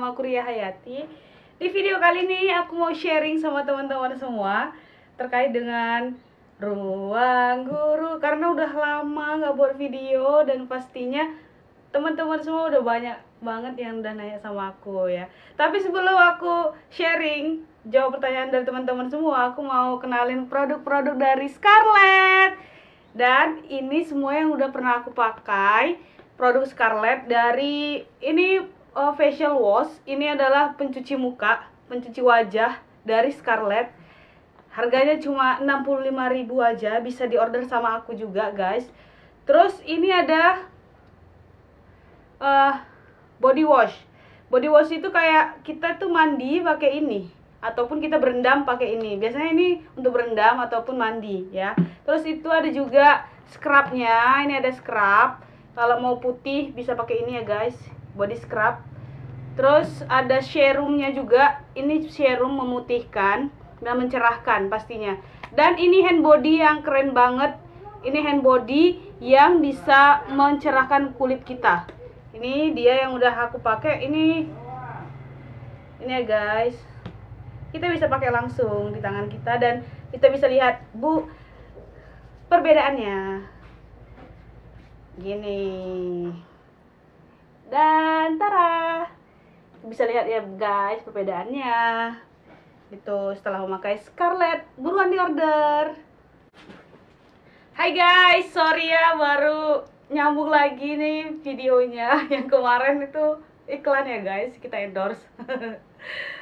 Nama aku Ria Hayati. Di video kali ini aku mau sharing sama teman-teman semua terkait dengan ruang guru. Karena udah lama nggak buat video dan pastinya teman-teman semua udah banyak banget yang udah nanya sama aku ya. Tapi sebelum aku sharing jawab pertanyaan dari teman-teman semua, aku mau kenalin produk-produk dari Scarlett. Dan ini semua yang udah pernah aku pakai. Produk Scarlett dari ini facial wash. Ini adalah pencuci muka, pencuci wajah dari Scarlett. Harganya cuma 65.000 aja, bisa diorder sama aku juga, guys. Terus ini ada body wash. Body wash itu kayak kita tuh mandi pakai ini ataupun kita berendam pakai ini. Biasanya ini untuk berendam ataupun mandi ya. Terus itu ada juga scrubnya. Ini ada scrub. Kalau mau putih bisa pakai ini ya guys, body scrub. Terus ada serumnya juga. Ini serum memutihkan dan mencerahkan pastinya. Dan ini hand body yang keren banget. Ini hand body yang bisa mencerahkan kulit kita. Ini dia yang udah aku pakai. Ini ya guys. Kita bisa pakai langsung di tangan kita dan kita bisa lihat perbedaannya. Gini. Dan tara. Bisa lihat ya guys perbedaannya. Itu setelah memakai Scarlett, buruan di order. Hai guys, sorry ya baru nyambung lagi nih videonya. Yang kemarin itu iklan ya guys, kita endorse.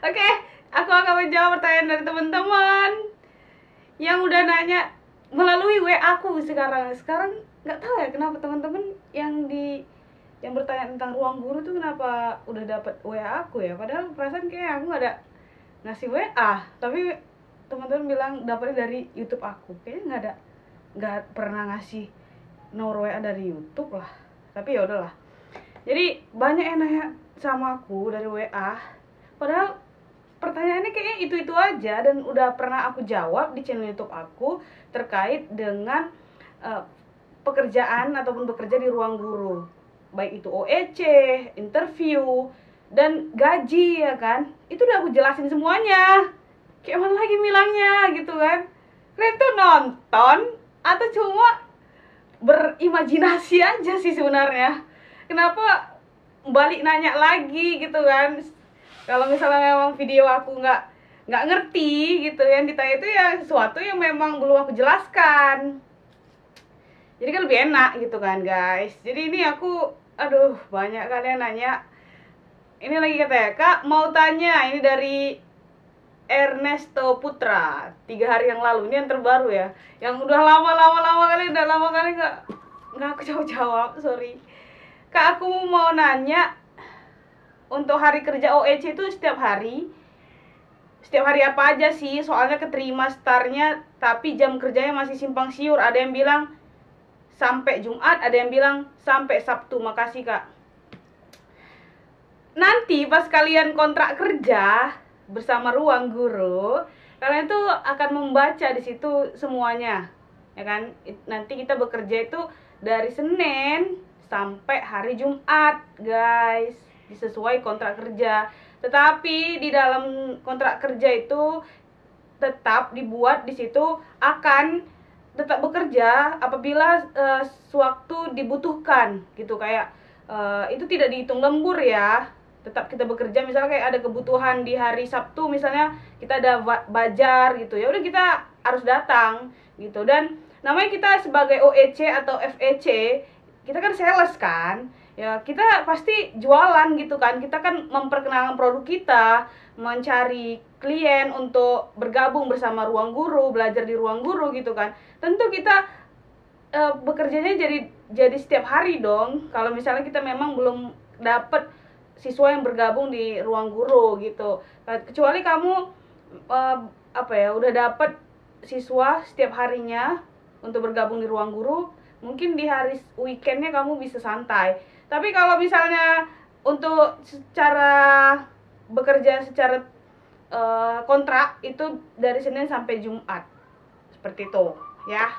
Oke, aku akan menjawab pertanyaan dari teman-teman yang udah nanya melalui WA aku sekarang nggak tahu ya kenapa teman-teman yang bertanya tentang ruang guru tuh kenapa udah dapat WA aku ya, padahal perasaan kayak aku nggak ada ngasih WA, tapi teman-teman bilang dapatnya dari YouTube aku. Kayaknya nggak pernah ngasih nomor WA dari YouTube lah, tapi ya udahlah. Jadi banyak yang nanya sama aku dari WA, padahal pertanyaannya kayaknya itu aja dan udah pernah aku jawab di channel YouTube aku terkait dengan pekerjaan ataupun bekerja di ruang guru, baik itu OEC, interview, dan gaji ya kan. Itu udah aku jelasin semuanya. Kayak mana lagi bilangnya gitu kan. Kalian tuh nonton atau cuma berimajinasi aja sih sebenarnya. Kenapa balik nanya lagi gitu kan. Kalau misalnya memang video aku nggak ngerti gitu yang ditanya itu ya sesuatu yang memang belum aku jelaskan. Jadi kan lebih enak gitu kan guys. Jadi ini aku, aduh banyak kalian nanya. Ini lagi katanya, Kak mau tanya, ini dari Ernesto Putra 3 hari yang lalu. Ini yang terbaru ya. Yang udah lama kali nggak aku jawab, sorry. Kak aku mau nanya, untuk hari kerja OEC itu setiap hari apa aja sih? Soalnya keterima startnya tapi jam kerjanya masih simpang siur. Ada yang bilang sampai Jumat, ada yang bilang sampai Sabtu. Makasih Kak. Nanti pas kalian kontrak kerja bersama ruang guru, kalian tuh akan membaca di situ semuanya, ya kan? Nanti kita bekerja itu dari Senin sampai hari Jumat, guys, sesuai kontrak kerja. Tetapi di dalam kontrak kerja itu tetap dibuat di situ akan tetap bekerja apabila sewaktu dibutuhkan gitu, kayak itu tidak dihitung lembur ya. Tetap kita bekerja, misalnya kayak ada kebutuhan di hari Sabtu misalnya kita ada bajar gitu, ya udah kita harus datang gitu. Dan namanya kita sebagai OEC atau FEC, kita kan sales kan ya, kita pasti jualan gitu kan. Kita kan memperkenalkan produk kita, mencari klien untuk bergabung bersama ruang guru, belajar di ruang guru gitu kan. Tentu kita bekerjanya jadi setiap hari dong. Kalau misalnya kita memang belum dapet siswa yang bergabung di ruang guru gitu. Kecuali kamu udah dapet siswa setiap harinya untuk bergabung di ruang guru, mungkin di hari weekendnya kamu bisa santai. Tapi kalau misalnya untuk bekerja secara kontrak itu dari Senin sampai Jumat, seperti itu ya.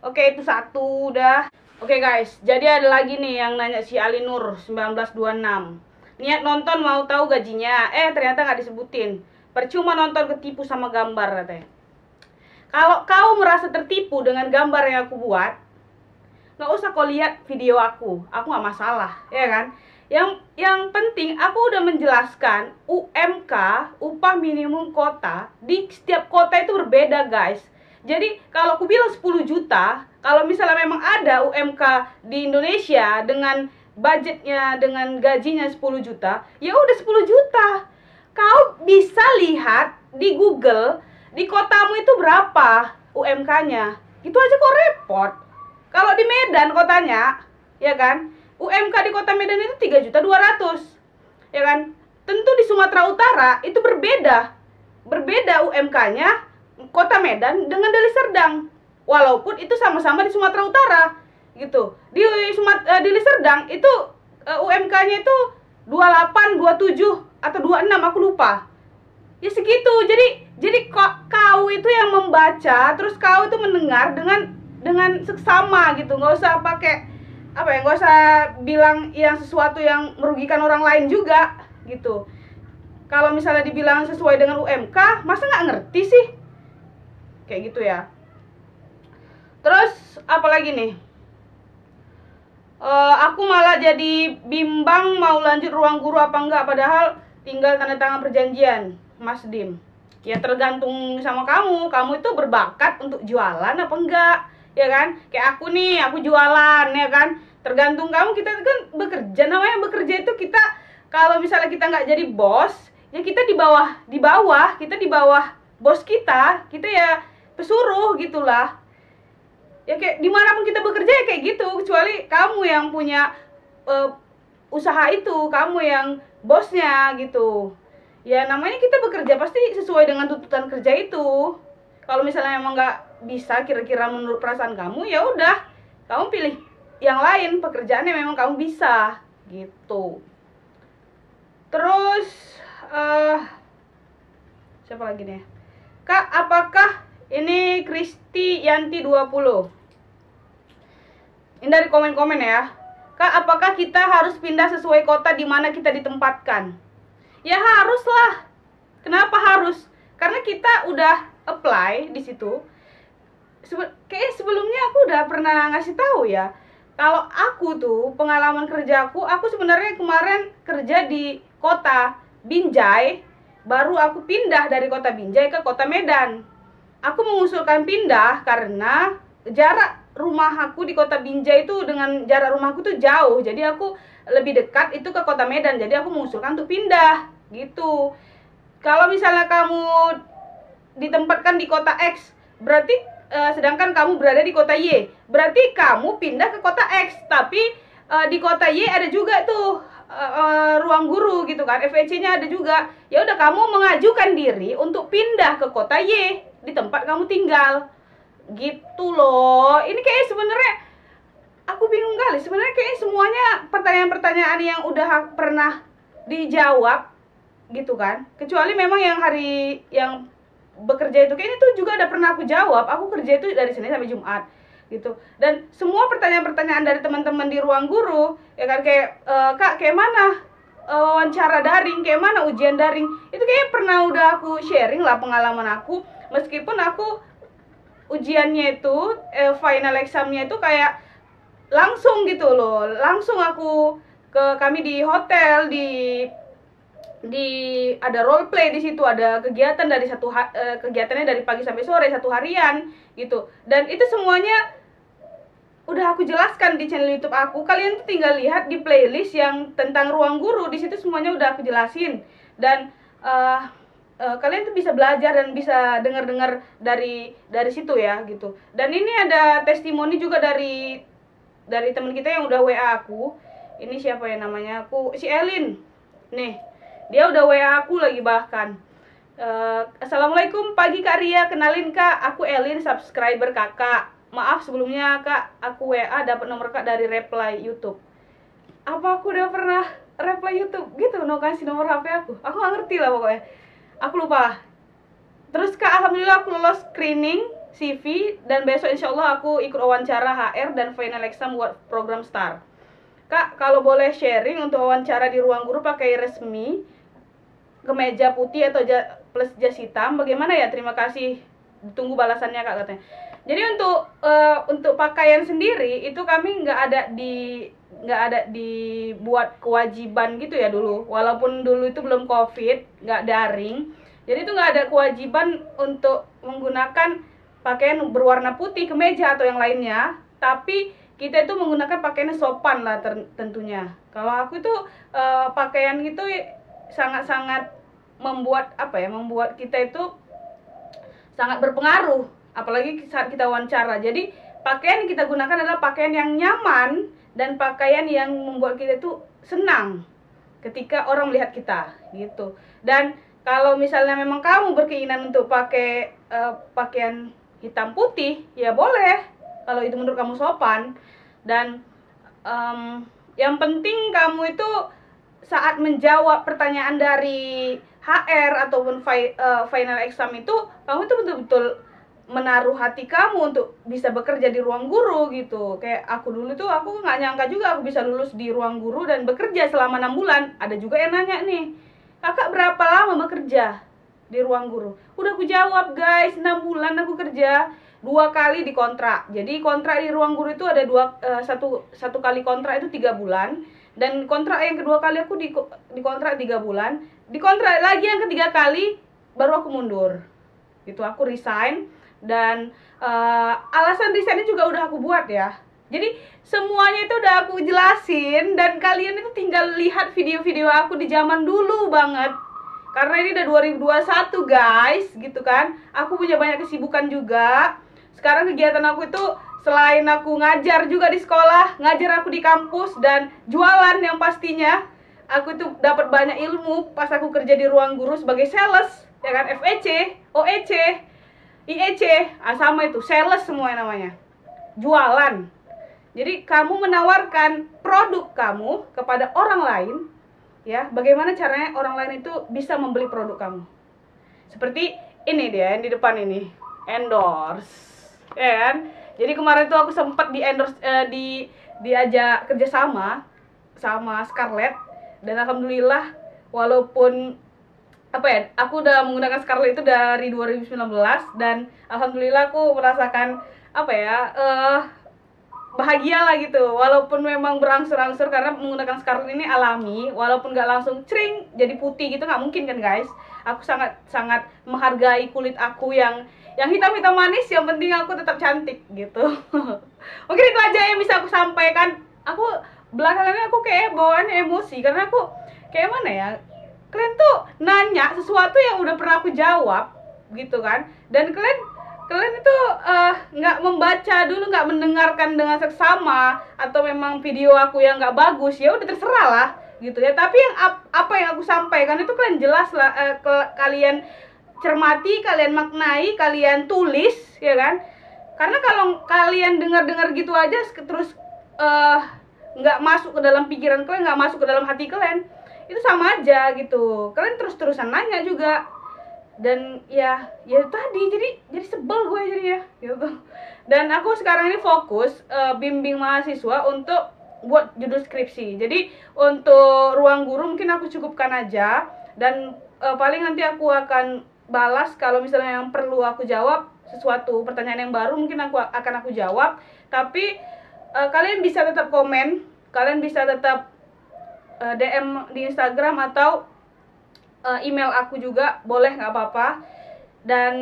Oke, itu satu udah. Oke guys, jadi ada lagi nih yang nanya si Alinur 1926. Niat nonton mau tahu gajinya, ternyata nggak disebutin. Percuma nonton, ketipu sama gambar katanya. Kalau kau merasa tertipu dengan gambar yang aku buat, nggak usah kau lihat video aku nggak masalah, ya kan? Yang penting aku udah menjelaskan UMK, upah minimum kota, di setiap kota itu berbeda, guys. Jadi kalau aku bilang 10 juta, kalau misalnya memang ada UMK di Indonesia dengan budgetnya, dengan gajinya 10 juta, ya udah 10 juta. Kau bisa lihat di Google, di kotamu itu berapa UMK-nya. Itu aja kok repot. Kalau di Medan kotanya, ya kan, UMK di kota Medan itu 3.200.000, ya kan. Tentu di Sumatera Utara itu berbeda UMK-nya kota Medan dengan Deli Serdang, walaupun itu sama-sama di Sumatera Utara, gitu. Di Deli Serdang itu UMK-nya itu 28, 27 atau 26, aku lupa. Ya segitu. Jadi kau itu yang membaca, terus kau itu mendengar dengan seksama gitu, nggak usah pakai nggak usah bilang yang sesuatu yang merugikan orang lain juga gitu. Kalau misalnya dibilang sesuai dengan UMK, masa nggak ngerti sih, kayak gitu ya. Terus apalagi nih, aku malah jadi bimbang mau lanjut ruang guru apa enggak, padahal tinggal tanda tangan perjanjian, Mas Dim. Ya tergantung sama kamu itu berbakat untuk jualan apa enggak, ya kan? Kayak aku nih, aku jualan, ya kan? Tergantung kamu. Kita kan bekerja, namanya bekerja itu kita, kalau misalnya kita nggak jadi bos, ya kita di bawah kita di bawah bos kita ya pesuruh gitulah. Ya kayak dimanapun kita bekerja ya kayak gitu, kecuali kamu yang punya usaha itu, kamu yang bosnya gitu. Ya namanya kita bekerja pasti sesuai dengan tuntutan kerja itu. Kalau misalnya emang nggak bisa kira-kira menurut perasaan kamu, ya udah kamu pilih yang lain, pekerjaan yang memang kamu bisa gitu. Terus siapa lagi nih? Kak, apakah ini Kristi Yanti 20? Ini dari komen-komen ya. Kak, apakah kita harus pindah sesuai kota di mana kita ditempatkan? Ya haruslah. Kenapa harus? Karena kita udah apply di situ. Kayaknya sebelumnya aku udah pernah ngasih tahu ya. Kalau aku tuh pengalaman kerja aku sebenarnya kemarin kerja di kota Binjai, baru aku pindah dari kota Binjai ke kota Medan. Aku mengusulkan pindah karena jarak rumah aku di kota Binjai itu dengan jarak rumahku tuh jauh. Jadi aku lebih dekat itu ke kota Medan. Jadi aku mengusulkan untuk pindah gitu. Kalau misalnya kamu ditempatkan di kota X, berarti sedangkan kamu berada di kota Y, berarti kamu pindah ke kota X. Tapi di kota Y ada juga tuh ruang guru gitu kan, FEC-nya ada juga. Ya udah kamu mengajukan diri untuk pindah ke kota Y di tempat kamu tinggal. Gitu loh. Ini kayak sebenarnya aku bingung kali. Sebenarnya kayak semuanya pertanyaan-pertanyaan yang udah pernah dijawab gitu kan. Kecuali memang yang hari yang bekerja itu kayaknya tuh juga ada pernah aku jawab. Aku kerja itu dari Senin sampai Jumat gitu. Dan semua pertanyaan-pertanyaan dari teman-teman di ruang guru, ya kan, kayak Kak, kayak mana wawancara daring, kayak mana ujian daring, itu kayak pernah udah aku sharing lah pengalaman aku. Meskipun aku ujiannya itu final examnya itu kayak langsung gitu loh, langsung aku kami di hotel, di ada role play di situ, ada kegiatan dari kegiatannya dari pagi sampai sore 1 harian gitu. Dan itu semuanya udah aku jelaskan di channel YouTube aku. Kalian tuh tinggal lihat di playlist yang tentang ruang guru, di situ semuanya udah aku jelasin. Dan kalian tuh bisa belajar dan bisa dengar-dengar dari situ ya gitu. Dan ini ada testimoni juga dari teman kita yang udah WA aku. Ini siapa ya namanya? Si Elin. Nih, dia udah WA aku lagi bahkan. Assalamualaikum pagi Kak Ria, kenalin Kak, aku Elin, subscriber Kakak. Maaf sebelumnya Kak, aku WA dapat nomor Kak dari reply YouTube. Apa aku udah pernah reply YouTube gitu, no kasih nomor HP aku? Aku gak ngerti lah pokoknya. Aku lupa. Terus Kak, alhamdulillah aku lolos screening CV dan besok insya Allah aku ikut wawancara HR dan final exam buat program STAR. Kak, kalau boleh sharing untuk wawancara di ruang guru pakai resmi, kemeja putih atau plus jas hitam, bagaimana ya? Terima kasih, tunggu balasannya Kak, katanya. Jadi untuk pakaian sendiri itu kami nggak ada dibuat kewajiban gitu ya dulu, walaupun dulu itu belum COVID, nggak daring. Jadi itu nggak ada kewajiban untuk menggunakan pakaian berwarna putih kemeja atau yang lainnya, tapi kita itu menggunakan pakaian sopan lah tentunya. Kalau aku itu pakaian itu sangat-sangat membuat membuat kita itu sangat berpengaruh, apalagi saat kita wawancara. Jadi pakaian yang kita gunakan adalah pakaian yang nyaman dan pakaian yang membuat kita itu senang ketika orang melihat kita gitu. Dan kalau misalnya memang kamu berkeinginan untuk pakai pakaian hitam putih, ya boleh kalau itu menurut kamu sopan. Dan yang penting kamu itu saat menjawab pertanyaan dari HR ataupun final exam itu, kamu itu betul-betul menaruh hati kamu untuk bisa bekerja di ruang guru gitu. Kayak aku dulu tuh, aku nggak nyangka juga aku bisa lulus di ruang guru dan bekerja selama 6 bulan. Ada juga yang nanya nih, kakak berapa lama bekerja di ruang guru? Udah aku jawab guys, 6 bulan aku kerja, 2 kali dikontrak. Jadi kontrak di ruang guru itu ada satu kali kontrak itu 3 bulan, dan kontrak yang kedua kali aku dikontrak 3 bulan, dikontrak lagi yang ketiga kali baru aku mundur. Itu aku resign, dan alasan resignnya juga udah aku buat ya. Jadi semuanya itu udah aku jelasin, dan kalian itu tinggal lihat video-video aku di zaman dulu banget. Karena ini udah 2021 guys, gitu kan. Aku punya banyak kesibukan juga. Sekarang kegiatan aku itu selain aku ngajar juga di sekolah, ngajar aku di kampus, dan jualan yang pastinya. Aku tuh dapat banyak ilmu pas aku kerja di ruang guru sebagai sales, ya kan, FEC, OEC, IEC, sama itu, sales semua namanya. Jualan. Jadi kamu menawarkan produk kamu kepada orang lain, ya. Bagaimana caranya orang lain itu bisa membeli produk kamu? Seperti ini dia yang di depan ini, endorse. Ya kan? Jadi kemarin tuh aku sempat di endorse diajak kerjasama sama Scarlett, dan alhamdulillah walaupun aku udah menggunakan Scarlett itu dari 2019, dan alhamdulillah aku merasakan bahagia lah gitu, walaupun memang berangsur-angsur karena menggunakan Scarlett ini alami, walaupun nggak langsung cering jadi putih gitu, nggak mungkin kan guys. Aku sangat menghargai kulit aku yang hitam-hitam manis, yang penting aku tetap cantik gitu. Mungkin itu aja yang bisa aku sampaikan. Aku belakangan aku kayak bawaannya emosi, karena aku kayak mana ya, kalian tuh nanya sesuatu yang udah pernah aku jawab gitu kan, dan kalian itu nggak membaca dulu, nggak mendengarkan dengan seksama, atau memang video aku yang nggak bagus, ya udah terserah lah gitu ya. Tapi yang apa yang aku sampaikan itu kalian jelas lah, kalian cermati, kalian maknai, kalian tulis, ya kan? Karena kalau kalian dengar gitu aja terus nggak masuk ke dalam pikiran kalian, nggak masuk ke dalam hati kalian, itu sama aja gitu. Kalian terus-terusan nanya juga, dan ya tadi jadi sebel gue jadinya gitu. Dan aku sekarang ini fokus bimbing mahasiswa untuk buat judul skripsi. Jadi untuk ruang guru mungkin aku cukupkan aja, dan paling nanti aku akan balas kalau misalnya yang perlu aku jawab, sesuatu pertanyaan yang baru mungkin akan aku jawab. Tapi kalian bisa tetap komen, kalian bisa tetap DM di Instagram atau email aku juga boleh, nggak apa-apa. Dan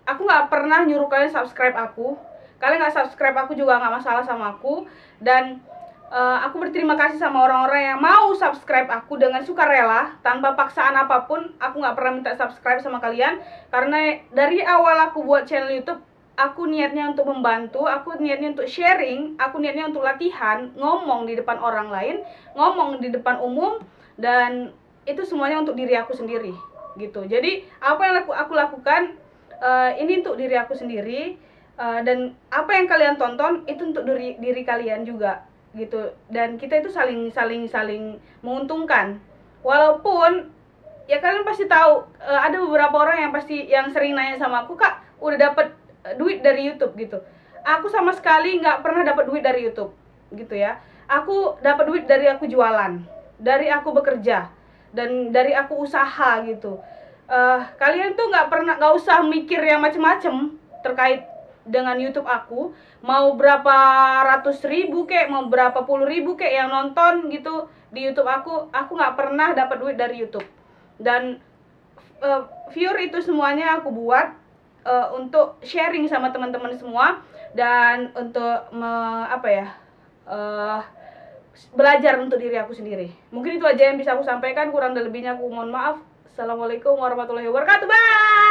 aku nggak pernah nyuruh kalian subscribe aku, kalian nggak subscribe aku juga nggak masalah sama aku. Dan aku berterima kasih sama orang-orang yang mau subscribe aku dengan sukarela tanpa paksaan apapun. Aku nggak pernah minta subscribe sama kalian, karena dari awal aku buat channel YouTube, aku niatnya untuk membantu, aku niatnya untuk sharing, aku niatnya untuk latihan ngomong di depan orang lain, ngomong di depan umum, dan itu semuanya untuk diri aku sendiri gitu. Jadi apa yang aku lakukan ini untuk diri aku sendiri, dan apa yang kalian tonton itu untuk diri kalian juga gitu. Dan kita itu saling menguntungkan. Walaupun ya kalian pasti tahu ada beberapa orang yang sering nanya sama aku, Kak, udah dapat duit dari YouTube gitu. Aku sama sekali nggak pernah dapat duit dari YouTube gitu ya. aku dapat duit dari aku jualan, dari aku bekerja, dan dari aku usaha gitu. Kalian tuh nggak usah mikir yang macem-macem terkait dengan YouTube aku. Mau berapa ratus ribu kek, mau berapa puluh ribu kek yang nonton gitu di YouTube aku nggak pernah dapat duit dari YouTube. Dan viewer itu semuanya aku buat untuk sharing sama teman-teman semua, dan untuk belajar untuk diri aku sendiri. Mungkin itu aja yang bisa aku sampaikan, kurang dan lebihnya aku mohon maaf. Assalamualaikum warahmatullahi wabarakatuh. Bye.